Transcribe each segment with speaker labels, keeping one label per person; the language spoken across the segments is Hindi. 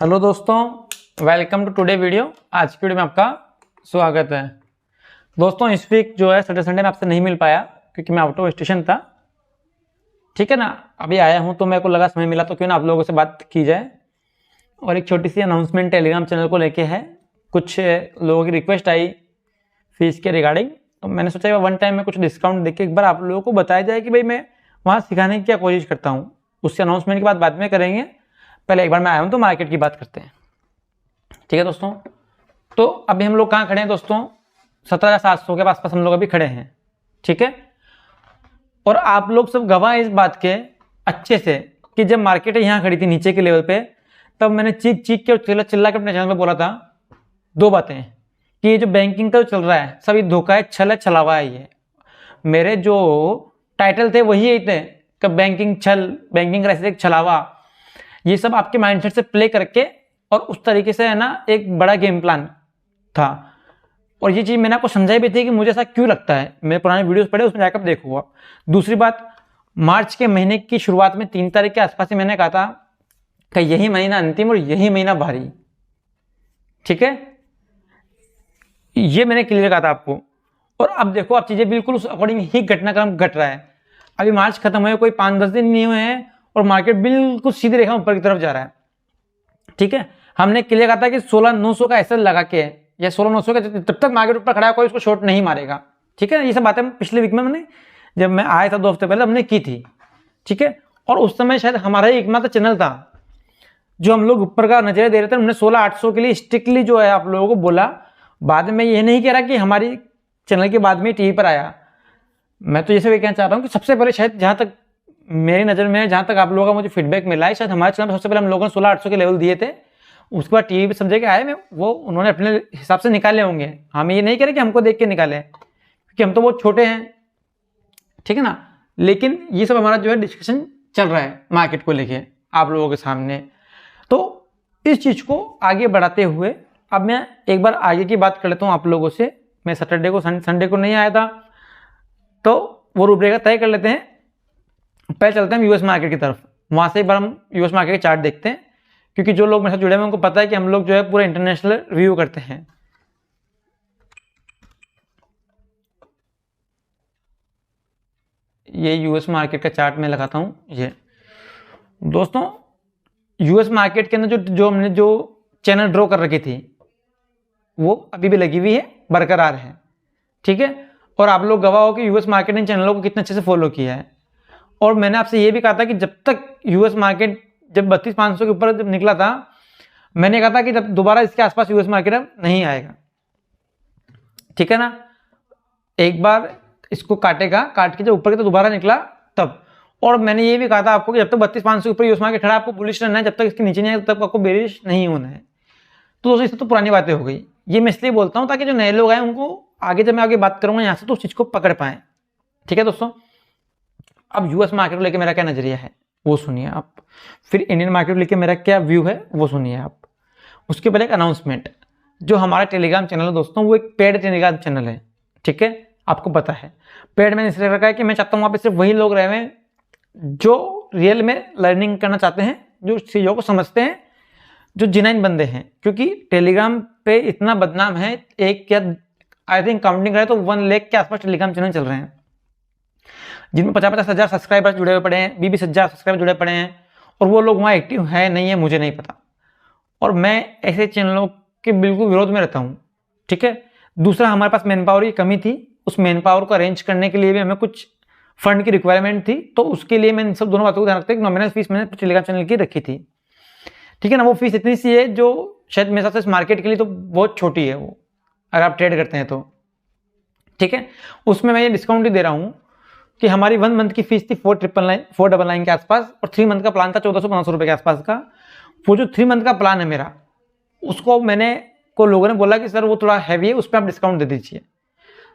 Speaker 1: हेलो दोस्तों, वेलकम टू टुडे वीडियो। आज की वीडियो में आपका स्वागत है। दोस्तों इस वीक जो है सैटरडे संडे में आपसे नहीं मिल पाया क्योंकि मैं आउट ऑफ स्टेशन था। ठीक है ना, अभी आया हूं तो मेरे को लगा समय मिला तो क्यों ना आप लोगों से बात की जाए। और एक छोटी सी अनाउंसमेंट टेलीग्राम चैनल को लेके है। कुछ लोगों की रिक्वेस्ट आई फीस के रिगार्डिंग, तो मैंने सोचा वन टाइम में कुछ डिस्काउंट देके एक बार आप लोगों को बताया जाए कि भाई मैं वहाँ सिखाने की क्या कोशिश करता हूँ। उससे अनाउंसमेंट की बाद में करेंगे, पहले एक बार मैं आया हूँ तो मार्केट की बात करते हैं। ठीक है दोस्तों, तो अभी हम लोग कहाँ खड़े हैं दोस्तों, 17,700 के आसपास हम लोग अभी खड़े हैं। ठीक है, और आप लोग सब गवाह इस बात के अच्छे से कि जब मार्केट यहाँ खड़ी थी नीचे के लेवल पे, तब मैंने चीख चीख के और चिल्ला चिल्ला के अपने चैनल पे बोला था दो बातें कि ये जो बैंकिंग का चल रहा है सब ये धोखा है, छल है, छलावा है। ये मेरे जो टाइटल थे वही यही थे कि बैंकिंग छल, बैंकिंग क्राइसिस छलावा, ये सब आपके माइंडसेट से प्ले करके और उस तरीके से है ना एक बड़ा गेम प्लान था। और ये चीज़ मैंने आपको समझाई भी थी कि मुझे ऐसा क्यों लगता है। मेरे पुराने वीडियोस पढ़े, उसमें जाकर देखो आप। दूसरी बात, मार्च के महीने की शुरुआत में 3 तारीख के आसपास ही मैंने कहा था कि यही महीना अंतिम और यही महीना भारी। ठीक है, ये मैंने क्लियर कहा था आपको। और अब देखो आप चीज़ें बिल्कुल उस अकॉर्डिंग ही घटनाक्रम घट रहा है। अभी मार्च खत्म हुए कोई 5-10 दिन नहीं हुए हैं और मार्केट बिल्कुल सीधी रेखा ऊपर की तरफ जा रहा है। ठीक है, हमने क्लियर कहा था कि 16,900 का एसएल लगा के या 16,900 का जब तक मार्केट ऊपर खड़ा है कोई उसको शॉर्ट नहीं मारेगा। ठीक है, ये सब बातें पिछले वीक में मैंने जब मैं आया था 2 हफ्ते पहले हमने की थी। ठीक है, और उस समय शायद हमारा ही एकमात्र चैनल था जो हम लोग ऊपर का नजरिया दे रहे थे। हमने 16,800 के लिए स्ट्रिक्टली जो है आप लोगों को बोला। बाद में ये नहीं कह रहा कि हमारी चैनल के बाद में टीवी पर आया। मैं तो जैसे कहना चाह रहा हूँ कि सबसे पहले शायद जहाँ तक मेरी नज़र में, जहाँ तक आप लोगों का मुझे फीडबैक मिला है, शायद हमारे चैनल पर सबसे पहले हम लोगों ने 16,800 के लेवल दिए थे। उसके बाद टीवी पे सब जगह आए में वो उन्होंने अपने हिसाब से निकाले होंगे। हम ये नहीं कह रहे कि हमको देख के निकाले क्योंकि हम तो बहुत छोटे हैं। ठीक है ना, लेकिन ये सब हमारा जो है डिस्कशन चल रहा है मार्केट को लेके आप लोगों के सामने। तो इस चीज़ को आगे बढ़ाते हुए अब मैं एक बार आगे की बात कर लेता हूँ आप लोगों से। मैं सैटरडे को संडे को नहीं आया था तो वो रूपरेखा तय कर लेते हैं। पहले चलते हैं यूएस मार्केट की तरफ, वहाँ से एक बार हम यूएस मार्केट के चार्ट देखते हैं क्योंकि जो लोग मेरे साथ जुड़े हैं उनको पता है कि हम लोग जो है पूरा इंटरनेशनल रिव्यू करते हैं। ये यूएस मार्केट का चार्ट मैं लगाता हूँ। ये दोस्तों यूएस मार्केट के अंदर जो हमने जो चैनल ड्रॉ कर रखी थी वो अभी भी लगी हुई है, बरकरार है। ठीक है, और आप लोग गवाह हो कि यूएस मार्केट ने चैनलों को कितने अच्छे से फॉलो किया है। और मैंने आपसे ये भी कहा था कि जब तक यूएस मार्केट जब 32,500 के ऊपर जब निकला था, मैंने कहा था कि जब दोबारा इसके आसपास यूएस मार्केट अब नहीं आएगा। ठीक है ना, एक बार इसको काटेगा, काट के जब ऊपर के तो दोबारा निकला तब। और मैंने ये भी कहा था आपको कि जब तक 32,500 के ऊपर यूएस मार्केट खड़ा आपको बुलिश रहना है, जब तक इसके नीचे नहीं आएगा तब तक आपको बेरिश नहीं होना है। तो दोस्तों इससे तो पुरानी बातें हो गई। ये मैं इसलिए बोलता हूँ ताकि जो नए लोग आए उनको आगे जब मैं आगे बात करूंगा यहाँ से तो उस चीज को पकड़ पाए। ठीक है दोस्तों, अब यूएस मार्केट को लेकर मेरा क्या नजरिया है वो सुनिए आप, फिर इंडियन मार्केट को लेकर मेरा क्या व्यू है वो सुनिए आप। उसके पहले एक अनाउंसमेंट, जो हमारा टेलीग्राम चैनल है दोस्तों वो एक पेड टेलीग्राम चैनल है। ठीक है, आपको पता है पेड मैंने इसलिए रखा है कि मैं चाहता हूँ वहाँ पे सिर्फ वही लोग रहे हुए जो रियल में लर्निंग करना चाहते हैं, जो चीज़ों को समझते हैं, जो जिनाइन बंदे हैं। क्योंकि टेलीग्राम पे इतना बदनाम है, एक क्या आई थिंक काउंटिंग करें तो 1 लाख के आसपास टेलीग्राम चैनल चल रहे हैं जिनमें 50-50 हज़ार सब्सक्राइबर जुड़े हुए पड़े हैं, 20-20 सब्सक्राइबर जुड़े पड़े हैं। और वो लोग वहाँ एक्टिव है नहीं है मुझे नहीं पता, और मैं ऐसे चैनलों के बिल्कुल विरोध में रहता हूँ। ठीक है, दूसरा हमारे पास मैन पावर की कमी थी, उस मैन पावर को अरेंज करने के लिए भी हमें कुछ फंड की रिक्वायरमेंट थी, तो उसके लिए मैंने सब दोनों बातों को ध्यान रखते नॉमिनल फीस मैंने टेलीग्राम चैनल की रखी थी। ठीक है ना, वो फीस इतनी सी है जो शायद मेरे हिसाब से इस मार्केट के लिए तो बहुत छोटी है वो, अगर आप ट्रेड करते हैं तो। ठीक है, उसमें मैं ये डिस्काउंट ही दे रहा हूँ कि हमारी 1 मंथ की फीस थी 499 के आसपास, और 3 मंथ का प्लान था 1400-1500 रुपये के आसपास का। वो जो 3 मंथ का प्लान है मेरा, उसको मैंने को लोगों ने बोला कि सर वो थोड़ा हैवी है, उस पर आप डिस्काउंट दे दीजिए,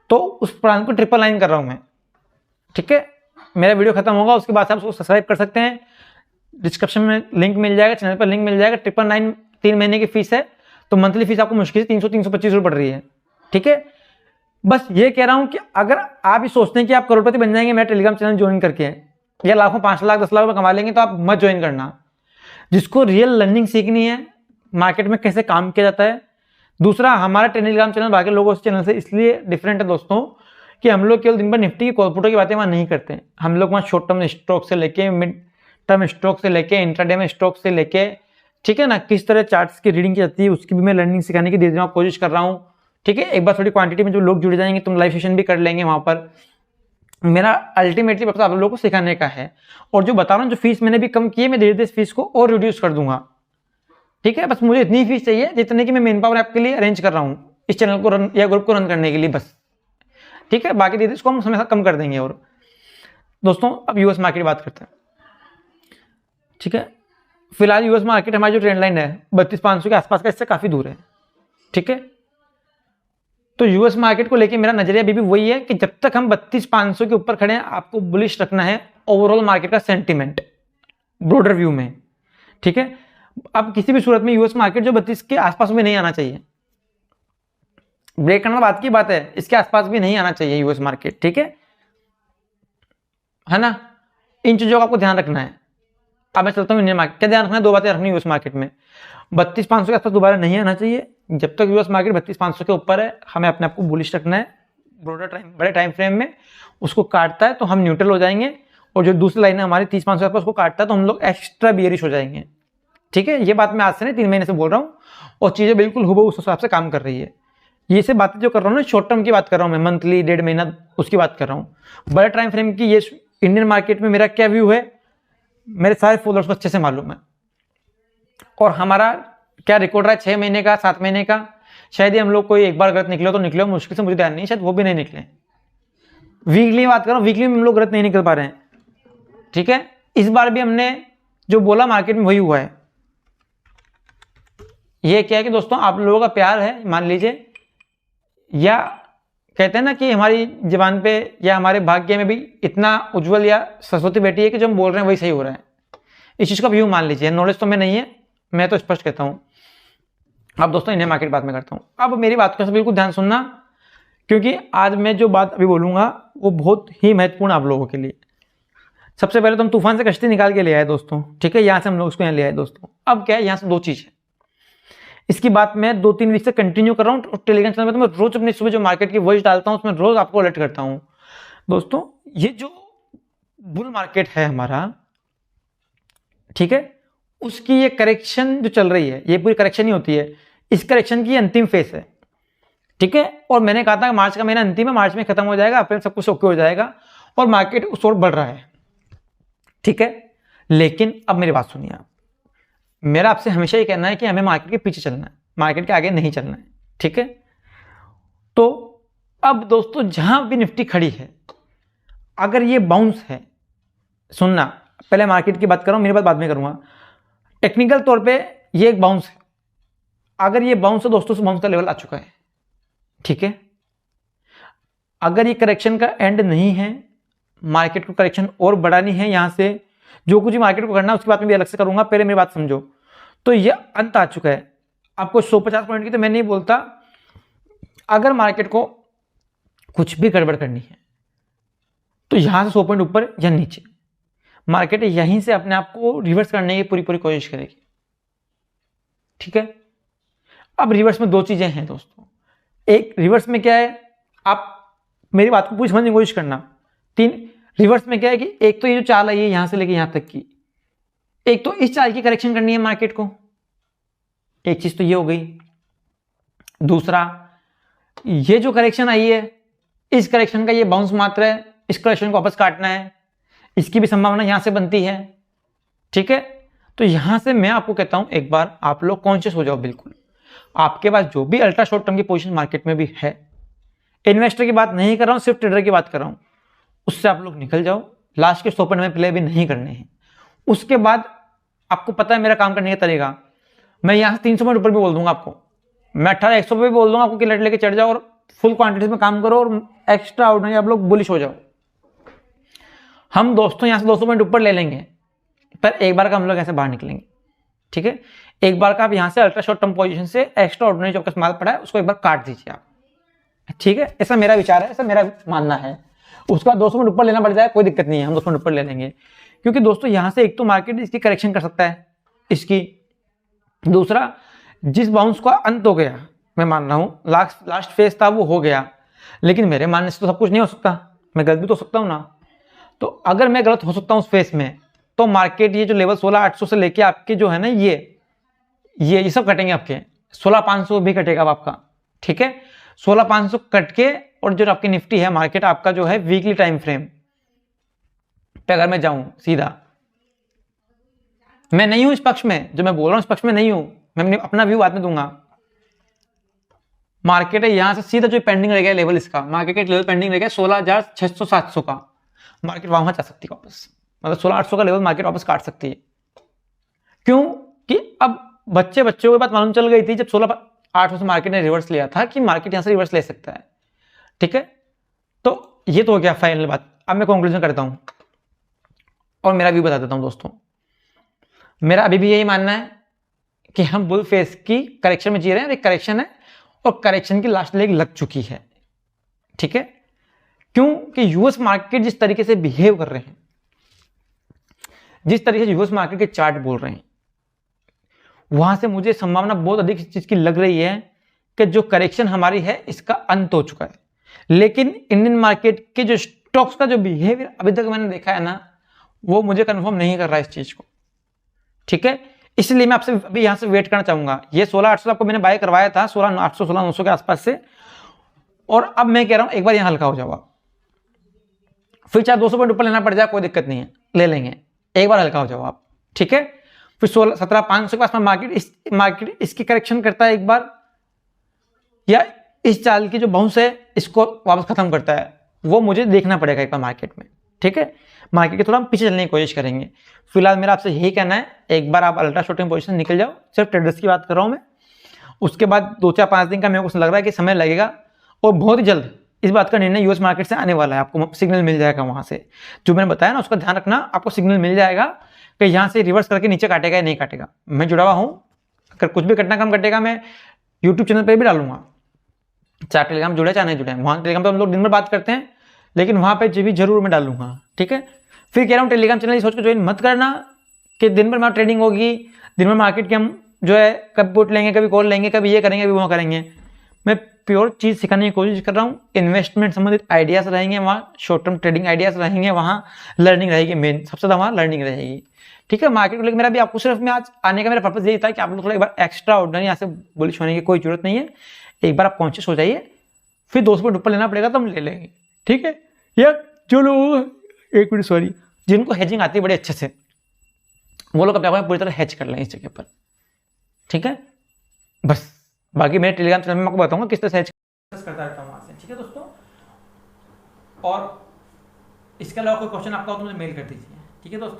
Speaker 1: तो उस प्लान को 999 कर रहा हूँ मैं। ठीक है, मेरा वीडियो खत्म होगा उसके बाद आप उसको सब्सक्राइब कर सकते हैं, डिस्क्रिप्शन में लिंक मिल जाएगा, चैनल पर लिंक मिल जाएगा। 999 3 महीने की फीस है, तो मंथली फीस आपको मुश्किल से 300-325 रुपये पड़ रही है। ठीक है, बस ये कह रहा हूं कि अगर आप ये सोचते हैं कि आप करोड़पति बन जाएंगे मेरा टेलीग्राम चैनल ज्वाइन करके, या लाखों 5 लाख 10 लाख रुपये कमा लेंगे, तो आप मत ज्वाइन करना। जिसको रियल लर्निंग सीखनी है मार्केट में कैसे काम किया जाता है। दूसरा, हमारा टेलीग्राम चैनल बाकी लोगों के चैनल से इसलिए डिफरेंट है दोस्तों कि हम लोग केवल दिन भर निफ्टी की कॉर्पोरेटों की बातें वहाँ नहीं करते हैं। हम लोग वहाँ शॉर्ट टर्म स्टॉक से लेके मिड टर्म स्टॉक से लेके इंट्राडे में स्टॉक से लेके, ठीक है ना, किस तरह चार्ट्स की रीडिंग की जाती है उसकी भी मैं लर्निंग सिखाने की धीरे धीरे कोशिश कर रहा हूँ। ठीक है, एक बार थोड़ी क्वांटिटी में जो लोग जुड़ जाएंगे तो हम लाइव सेशन भी कर लेंगे वहाँ पर। मेरा अल्टीमेटली पर्पस आप लोगों को सिखाने का है। और जो बता रहा हूँ, जो फीस मैंने भी कम की है, मैं धीरे धीरे इस फीस को और रिड्यूस कर दूंगा। ठीक है, बस मुझे इतनी फीस चाहिए जितने की मैं मेन पावर ऐप के लिए अरेंज कर रहा हूँ, इस चैनल को रन या ग्रुप को रन करने के लिए बस। ठीक है, बाकी धीरे इसको हम समय कम कर देंगे। और दोस्तों अब यूएस मार्केट की बात करते हैं। ठीक है, फिलहाल यूएस मार्केट हमारी जो ट्रेंड लाइन है 32,500 के आसपास का, इससे काफी दूर है। ठीक है, तो यूएस मार्केट को लेके मेरा नजरिया अभी भी वही है कि जब तक हम 32,500 के ऊपर खड़े हैं, आपको बुलिश रखना है ओवरऑल मार्केट का सेंटीमेंट ब्रॉडर व्यू में। ठीक है, अब किसी भी सूरत में यूएस मार्केट जो 32 के आसपास में नहीं आना चाहिए, ब्रेक करना बात की बात है, इसके आसपास भी नहीं आना चाहिए यूएस मार्केट। ठीक है ना, इन चीजों का आपको ध्यान रखना है। अब मैं चलता हूँ इंडियन मार्केट, क्या ध्यान रखना है, दो बातें रखनी है यूएस मार्केट में। 32,500 के आसपास दोबारा नहीं आना चाहिए। जब तक यूएस मार्केट 32,500 के ऊपर है, हमें अपने आप को बुलिश रखना है। ब्रॉडर टाइम, बड़े टाइम फ्रेम में उसको काटता है तो हम न्यूट्रल हो जाएंगे, और जो दूसरी लाइन है हमारी 30,500 के आसपास उसको काटता है तो हम लोग एक्स्ट्रा बियरिश हो जाएंगे। ठीक है, ये बात मैं आज से नहीं 3 महीने से बोल रहा हूँ, और चीजें बिल्कुल हुबहू उस हिसाब से काम कर रही है। ये से बातें जो कर रहा हूँ ना, शॉर्ट टर्म की बात कर रहा हूँ मैं, मंथली, 1.5 महीना उसकी बात कर रहा हूँ। बड़े टाइम फ्रेम की ये इंडियन मार्केट में मेरा क्या व्यू है, मेरे सारे फॉलोअर्स को अच्छे से मालूम है। और हमारा क्या रिकॉर्ड रहा है 6 महीने का, 7 महीने का, शायद ही हम लोग कोई एक बार गलत निकले तो निकले, मुश्किल से मुझे ध्यान नहीं, शायद वो भी नहीं निकले। वीकली बात कर रहा हूँ, वीकली में हम लोग गलत नहीं निकल पा रहे हैं। ठीक है, इस बार भी हमने जो बोला मार्केट में वही हुआ है। ये क्या है कि दोस्तों आप लोगों का प्यार है, मान लीजिए, या कहते हैं ना कि हमारी जबान पे या हमारे भाग्य में भी इतना उज्जवल या सरस्वती बैठी है कि जो हम बोल रहे हैं वही सही हो रहा है। इस चीज का व्यू मान लीजिए। नॉलेज तो मैं नहीं है, मैं तो स्पष्ट कहता हूं। अब दोस्तों इंडियन मार्केट बात में करता हूं। अब मेरी बात को बिल्कुल ध्यान सुनना, क्योंकि आज मैं जो बात अभी बोलूंगा वो बहुत ही महत्वपूर्ण आप लोगों के लिए। सबसे पहले तो हम तूफान से कश्ती निकाल के ले आए दोस्तों। ठीक है, यहां से हम लोग उसको यहाँ ले आए दोस्तों। अब क्या है, यहां से 2 चीज है, इसकी बात मैं 2-3 वीक से कंटिन्यू कर रहा हूँ। टेलीग्राम चैनल में तो मैं रोज अपनी सुबह जो मार्केट की वॉइस डालता हूँ उसमें रोज आपको अलर्ट करता हूँ। दोस्तों ये जो बुल मार्केट है हमारा, ठीक है, उसकी ये करेक्शन जो चल रही है, ये पूरी करेक्शन ही होती है, इस करेक्शन की अंतिम फेस है। ठीक है, और मैंने कहा था मार्च का महीना अंतिम है, मार्च में खत्म हो जाएगा, अप्रैल सब कुछ ओके हो जाएगा, और मार्केट उस ओर बढ़ रहा है। ठीक है, लेकिन अब मेरी बात सुनिए आप, मेरा आपसे हमेशा ही कहना है कि हमें मार्केट के पीछे चलना है, मार्केट के आगे नहीं चलना है। ठीक है, तो अब दोस्तों जहां भी निफ्टी खड़ी है, अगर ये बाउंस है, सुनना, पहले मार्केट की बात कर रहा हूं, मेरी बात बाद में करूंगा। टेक्निकल तौर पे ये एक बाउंस है, अगर ये बाउंस है दोस्तों, बाउंस का लेवल आ चुका है। ठीक है, अगर ये करेक्शन का एंड नहीं है, मार्केट को करेक्शन और बढ़ानी है, यहां से जो कुछ मार्केट को करना है उसकी बात में भी अलग से करूंगा, पहले मेरी बात समझो। तो ये अंत आ चुका है। आपको 150 पॉइंट की तो मैं नहीं बोलता, अगर मार्केट को कुछ भी गड़बड़ करनी है तो यहां से 100 पॉइंट ऊपर या नीचे, मार्केट यहीं से अपने आप को रिवर्स करने की पूरी कोशिश करेगी। ठीक है, अब रिवर्स में 2 चीजें हैं दोस्तों। एक, रिवर्स में क्या है, आप मेरी बात को पूरी समझने की कोशिश करना। 3, रिवर्स में क्या है कि एक तो ये जो चाल आई है यहां से लेके यहां तक की, एक तो इस चाल की करेक्शन करनी है मार्केट को, एक चीज तो ये हो गई। दूसरा, ये जो करेक्शन आई है, इस करेक्शन का ये बाउंस मात्र है, इस करेक्शन को वापस काटना है, इसकी भी संभावना यहां से बनती है। ठीक है, तो यहां से मैं आपको कहता हूं, एक बार आप लोग कॉन्शियस हो जाओ। बिल्कुल आपके पास जो भी अल्ट्रा शॉर्ट टर्म की पोजीशन मार्केट में भी है, इन्वेस्टर की बात नहीं कर रहा हूं, सिर्फ ट्रेडर की बात कर रहा हूं, उससे आप लोग निकल जाओ। लास्ट के 100 पॉइंट में प्ले भी नहीं करने हैं। उसके बाद आपको पता है मेरा काम करने का तरीका, मैं यहां से 300 पॉइंट ऊपर भी बोल दूंगा आपको, मैं 1800 पे भी बोल दूंगा आपको कि लेट लेके चढ़ जाओ और फुल क्वांटिटी में काम करो और एक्स्ट्रा ऑर्डिनरी आप लोग बुलिश हो जाओ। हम दोस्तों यहां से 200 पॉइंट ऊपर ले लेंगे, पर एक बार का हम लोग ऐसे बाहर निकलेंगे। ठीक है, एक बार का आप यहां से अल्ट्रा शॉर्ट टर्म पोजीशन से एक्स्ट्रा ऑर्डिनरी जो आपका माल पड़ा है उसको एक बार काट दीजिए आप। ठीक है, ऐसा मेरा विचार है, ऐसा मेरा मानना है। उसका 200 पॉइंट ऊपर लेना पड़ जाए कोई दिक्कत नहीं है, हम 200 पॉइंट ऊपर ले लेंगे, क्योंकि दोस्तों यहां से एक तो मार्केट इसकी करेक्शन कर सकता है इसकी, दूसरा जिस बाउंस का अंत हो गया, मैं मान रहा हूँ लास्ट फेज था वो हो गया, लेकिन मेरे मानने से तो सब कुछ नहीं हो सकता, मैं गलत भी तो हो सकता हूँ ना। तो अगर मैं गलत हो सकता हूँ उस फेज में, तो मार्केट ये जो लेवल 16,800 से लेके आपके जो है ना ये सब कटेंगे, आपके 16,500 भी कटेगा अब आपका, ठीक है। 16,500 कट के, और जो आपकी निफ्टी है मार्केट आपका जो है वीकली टाइम फ्रेम पे अगर मैं जाऊं सीधा, मैं नहीं हूं इस पक्ष में, जो मैं बोल रहा हूं इस पक्ष में नहीं हूं, मैं अपना व्यू बाद में दूंगा। मार्केट है यहां से सीधा जो पेंडिंग रह गया लेवल, इसका मार्केट का लेवल पेंडिंग रह गया 16,600-700 का, मार्केट वहां जा सकती है वापस, मतलब 16,800 का लेवल मार्केट वापस काट सकती है। क्यों कि अब बच्चों की बात मालूम चल गई थी जब 16,800 से मार्केट ने रिवर्स लिया था कि मार्केट यहां से रिवर्स ले सकता है, ठीक है। तो ये तो हो गया फाइनल बात। अब मैं कंक्लूजन करता हूं और मेरा व्यू बता देता हूं दोस्तों। मेरा अभी भी यही मानना है कि हम बुल फेस की करेक्शन में जी रहे हैं, एक करेक्शन है और करेक्शन की लास्ट लेग लग चुकी है, ठीक है। क्योंकि यूएस मार्केट जिस तरीके से बिहेव कर रहे हैं, जिस तरीके से यूएस मार्केट के चार्ट बोल रहे हैं, वहां से मुझे संभावना बहुत अधिक इस चीज की लग रही है कि जो करेक्शन हमारी है इसका अंत हो चुका है। लेकिन इंडियन मार्केट के जो स्टॉक्स का जो बिहेवियर अभी तक मैंने देखा है ना, वो मुझे कंफर्म नहीं कर रहा है इस चीज को, ठीक है। इसलिए मैं आपसे अभी यहां से वेट करना चाहूंगा। ये 16,800 आपको मैंने बाय करवाया था 16,800 16,900 के आसपास से, और अब मैं कह रहा हूं एक बार यहां हल्का हो जाओ आप, फिर चाहे 200 पॉइंट ऊपर लेना पड़ जाए कोई दिक्कत नहीं है, ले लेंगे, एक बार हल्का हो जाओ आप, ठीक है। फिर 17,500 के पास में मार्केट इसकी करेक्शन करता है एक बार, या इस चाल की जो बाउंस है इसको वापस खत्म करता है, वो मुझे देखना पड़ेगा एक बार मार्केट में, ठीक है। मार्केट के थोड़ा हम पीछे चलने की कोशिश करेंगे। फिलहाल मेरा आपसे यही कहना है, एक बार आप अल्ट्रा शॉर्ट टर्म पोजीशन निकल जाओ, सिर्फ ट्रेडर्स की बात कर रहा हूं मैं। उसके बाद 2-4-5 दिन का मेरे को लग रहा है कि समय लगेगा, और बहुत ही जल्द इस बात का निर्णय यूएस मार्केट से आने वाला है, आपको सिग्नल मिल जाएगा वहां से, जो मैंने बताया ना उसका ध्यान रखना, आपको सिग्नल मिल जाएगा कि यहाँ से रिवर्स करके नीचे काटेगा या नहीं काटेगा। मैं जुड़ा हुआ हूँ, अगर कुछ भी कटना कम कटेगा मैं यूट्यूब चैनल पर भी डालूंगा, चाहे टेलीग्राम जुड़े चाहे नहीं जुड़े, वहां टेलीग्राम पे हम लोग दिन भर बात करते हैं, लेकिन वहां पे भी जरूर मैं डालूंगा, ठीक है। फिर कह रहा हूँ टेलीग्राम चैनल सोच के ज्वाइन मत करना कि दिन भर हमारी ट्रेडिंग होगी, दिन भर मार्केट के हम जो है कभी पुट लेंगे, कभी कॉल लेंगे, कभी ये करेंगे, कभी वो करेंगे। मैं प्योर चीज़ सिखाने की कोशिश कर रहा हूँ, इन्वेस्टमेंट संबंधित आइडियाज रहेंगे वहाँ, शॉर्ट टर्म ट्रेडिंग आइडियाज रहेंगे वहाँ, लर्निंग रहेगी, मेन सबसे ज़्यादा वहाँ लर्निंग रहेगी, ठीक है। मार्केट को लेकर मेरा भी आपको सिर्फ मैं आज आने का मेरा पर्पज यही था कि आप लोग थोड़ा एक बार एक्स्ट्रा ऑर्डिनरी यहाँ से बुलिश होने की कोई जरूरत नहीं है, एक बार आप कॉन्शियस हो जाइए, फिर 200 पॉइंट ऊपर लेना पड़ेगा तो हम ले लेंगे, ठीक है। या जो लोग एक मिनट सॉरी, जिनको हेजिंग आती है बड़े अच्छे से, वो लोग अपने पूरी तरह हेज कर लें इस जगह पर, ठीक है। बस बाकी मेरे टेलीग्राम चैनल में आपको बताऊंगा किस तरह से हेज करता रहता हूँ वहां से, ठीक है दोस्तों। और इसके अलावा कोई क्वेश्चन आपका हो तो मुझे मेल कर दीजिए, ठीक है दोस्तों।